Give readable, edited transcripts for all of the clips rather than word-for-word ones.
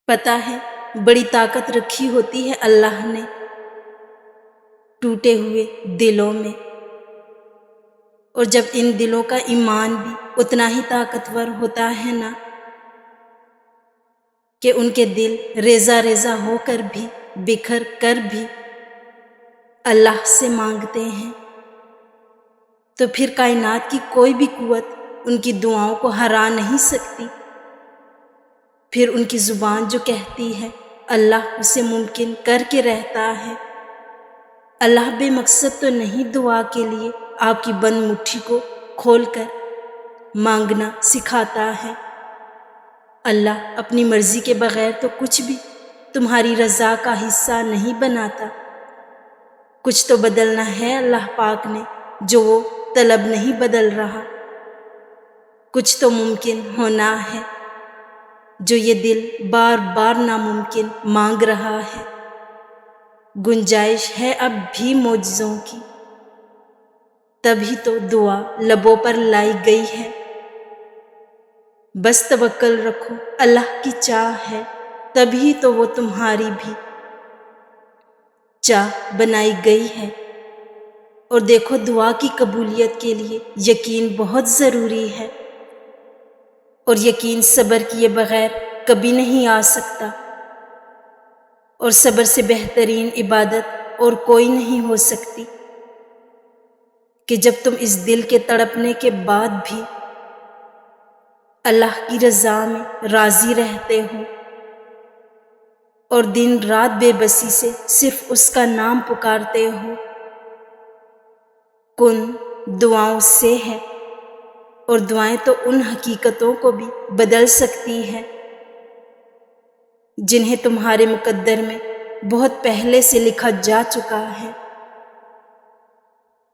پتہ ہے بڑی طاقت رکھی ہوتی ہے اللہ نے ٹوٹے ہوئے دلوں میں، اور جب ان دلوں کا ایمان بھی اتنا ہی طاقتور ہوتا ہے نا، کہ ان کے دل ریزہ ریزہ ہو کر بھی، بکھر کر بھی اللہ سے مانگتے ہیں، تو پھر کائنات کی کوئی بھی قوت ان کی دعاؤں کو ہرا نہیں سکتی۔ پھر ان کی زبان جو کہتی ہے اللہ اسے ممکن کر کے رہتا ہے۔ اللہ بے مقصد تو نہیں دعا کے لیے آپ کی بند مٹھی کو کھول کر مانگنا سکھاتا ہے۔ اللہ اپنی مرضی کے بغیر تو کچھ بھی تمہاری رضا کا حصہ نہیں بناتا۔ کچھ تو بدلنا ہے اللہ پاک نے جو وہ طلب نہیں بدل رہا، کچھ تو ممکن ہونا ہے جو یہ دل بار بار ناممکن مانگ رہا ہے۔ گنجائش ہے اب بھی معجزوں کی، تبھی تو دعا لبوں پر لائی گئی ہے۔ بس توکل رکھو، اللہ کی چاہ ہے، تبھی تو وہ تمہاری بھی چاہ بنائی گئی ہے۔ اور دیکھو دعا کی قبولیت کے لیے یقین بہت ضروری ہے، اور یقین صبر کیے بغیر کبھی نہیں آ سکتا، اور صبر سے بہترین عبادت اور کوئی نہیں ہو سکتی، کہ جب تم اس دل کے تڑپنے کے بعد بھی اللہ کی رضا میں راضی رہتے ہو، اور دن رات بے بسی سے صرف اس کا نام پکارتے ہو۔ کن دعاؤں سے ہے، اور دعائیں تو ان حقیقتوں کو بھی بدل سکتی ہے جنہیں تمہارے مقدر میں بہت پہلے سے لکھا جا چکا ہے۔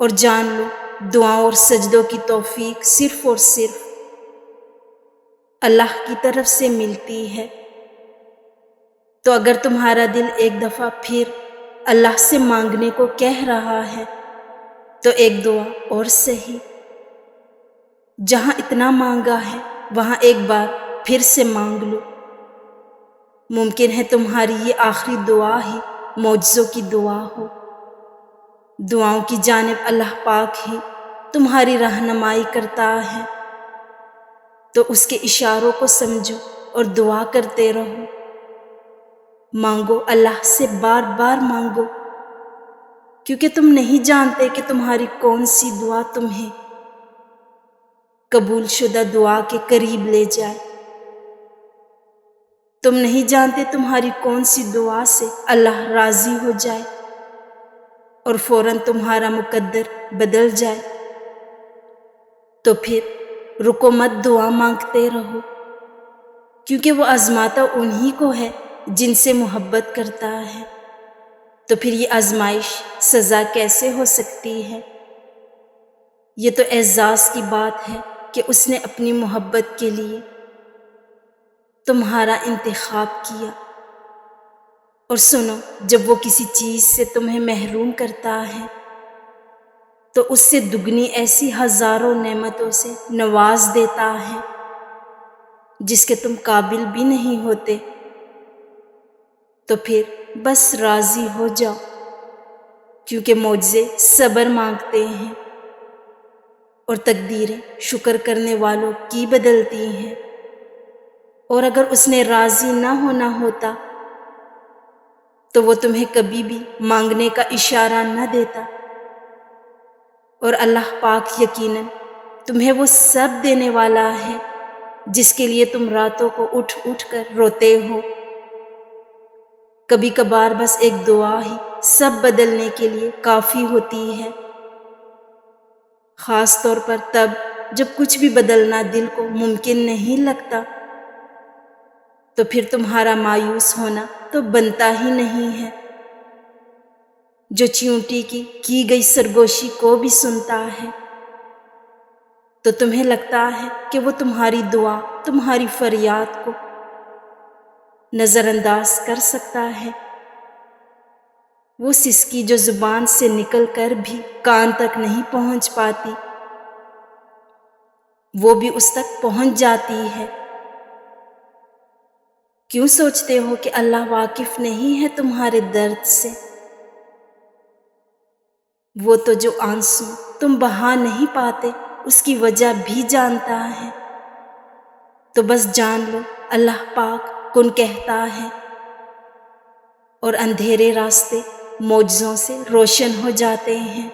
اور جان لو دعاؤں اور سجدوں کی توفیق صرف اور صرف اللہ کی طرف سے ملتی ہے۔ تو اگر تمہارا دل ایک دفعہ پھر اللہ سے مانگنے کو کہہ رہا ہے تو ایک دعا اور سہی، جہاں اتنا مانگا ہے وہاں ایک بار پھر سے مانگ لو۔ ممکن ہے تمہاری یہ آخری دعا ہی معجزوں کی دعا ہو۔ دعاؤں کی جانب اللہ پاک ہی تمہاری رہنمائی کرتا ہے، تو اس کے اشاروں کو سمجھو اور دعا کرتے رہو۔ مانگو، اللہ سے بار بار مانگو، کیونکہ تم نہیں جانتے کہ تمہاری کون سی دعا تمہیں قبول شدہ دعا کے قریب لے جائے۔ تم نہیں جانتے تمہاری کون سی دعا سے اللہ راضی ہو جائے اور فوراً تمہارا مقدر بدل جائے۔ تو پھر رکو مت، دعا مانگتے رہو، کیونکہ وہ آزماتا انہی کو ہے جن سے محبت کرتا ہے۔ تو پھر یہ آزمائش سزا کیسے ہو سکتی ہے؟ یہ تو اعزاز کی بات ہے کہ اس نے اپنی محبت کے لیے تمہارا انتخاب کیا۔ اور سنو، جب وہ کسی چیز سے تمہیں محروم کرتا ہے تو اس سے دگنی ایسی ہزاروں نعمتوں سے نواز دیتا ہے جس کے تم قابل بھی نہیں ہوتے۔ تو پھر بس راضی ہو جاؤ، کیونکہ معجزے صبر مانگتے ہیں، اور تقدیریں شکر کرنے والوں کی بدلتی ہیں۔ اور اگر اس نے راضی نہ ہونا ہوتا تو وہ تمہیں کبھی بھی مانگنے کا اشارہ نہ دیتا، اور اللہ پاک یقیناً تمہیں وہ سب دینے والا ہے جس کے لیے تم راتوں کو اٹھ اٹھ کر روتے ہو۔ کبھی کبھار بس ایک دعا ہی سب بدلنے کے لیے کافی ہوتی ہے، خاص طور پر تب جب کچھ بھی بدلنا دل کو ممکن نہیں لگتا، تو پھر تمہارا مایوس ہونا تو بنتا ہی نہیں ہے۔ جو چیونٹی کی گئی سرگوشی کو بھی سنتا ہے، تو تمہیں لگتا ہے کہ وہ تمہاری دعا، تمہاری فریاد کو نظر انداز کر سکتا ہے۔ وہ سسکی جو زبان سے نکل کر بھی کان تک نہیں پہنچ پاتی، وہ بھی اس تک پہنچ جاتی ہے۔ کیوں سوچتے ہو کہ اللہ واقف نہیں ہے تمہارے درد سے؟ وہ تو جو آنسو تم بہا نہیں پاتے اس کی وجہ بھی جانتا ہے۔ تو بس جان لو اللہ پاک کن کہتا ہے، اور اندھیرے راستے معجزوں سے روشن ہو جاتے ہیں۔